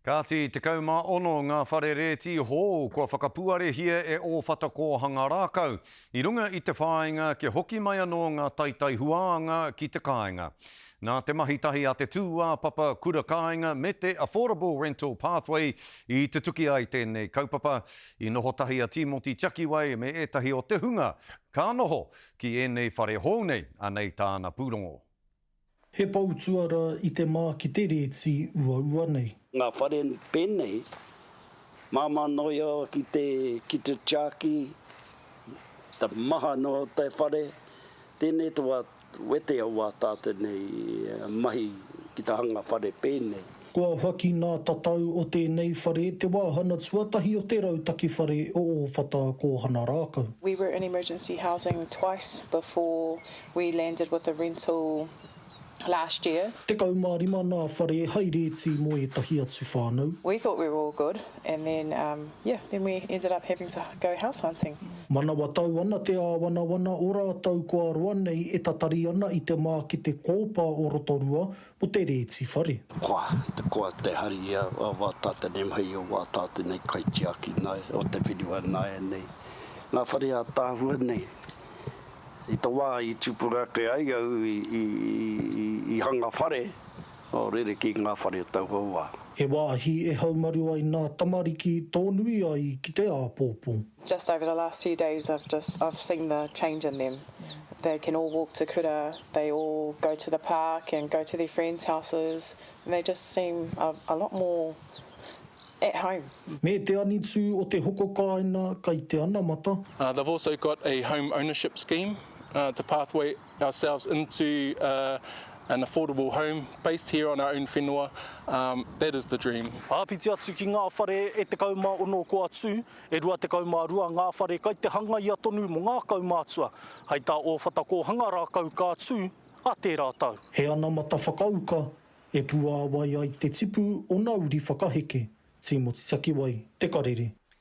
Ka te 16 ngā whare reti hō, kua whakapuare hia e o whatakōhanga rākau. I runga i te whāinga ke hoki mai anō ngā taitai huāanga ki te kāinga. Nā te mahitahi a te tūā papa kura kāinga me te Affordable Rental Pathway i te tuki ai tēnei kaupapa. I noho tahi a Timothy Chakiway me etahi o te hunga. Ka noho ki ēnei whare hōnei anei tāna pūrongo. He pautuara i te mā ki te reti ua nei. Ngā whare pēnei, māma noia ki te chaki, ta maha no te whare, tēnei tua wete au a tātenei mahi ki ta hanga whare pēnei. Kua haki nā tatau o tēnei whare, te wāhana tuatahi o te rautaki whare o whatakōhana rākau. We were in emergency housing twice before we landed with a rental last year. Te kaumārima nā whare haireti mo e tahi atu whānau. We thought we were all good, and then then we ended up having to go house hunting. Manawa tau ana te āwana o rātau kua roa nei e tatari ana i te mā ki te kōpā o Rotorua o te reti whare. Kua te hari a wā tātene mai o wā tātene kaitiaki nei, o te whiriwa nei nei. Ngā whare a tāhua nei. I ta wā i tupura ke ai au i hanga whare, o rere ki ngā whare tau hoa. He wāhi e haumaru ai nā tamariki tōnui ai ki te āpōpō. Just over the last few days, I've seen the change in them. They can all walk to kura, they all go to the park and go to their friends' houses, and they just seem a lot more at home. Me te anitu o te hoko kāina kai te ana mata. They've also got a home ownership scheme to pathway ourselves into an affordable home based here on our own whenua. That is the dream. Āpiti atu ki ngā whare e te kaumā ono ko atu, e rua te kaumā rua ngā whare kai te hanga i atonu mo ngā kaumātua. Hei tā o whatakōhanga rākau kā tū a te rātau. He ana mata whakauka e puā wai ai te tipu o Nauri whakaheke. Timothy Chakiway, Te Karere.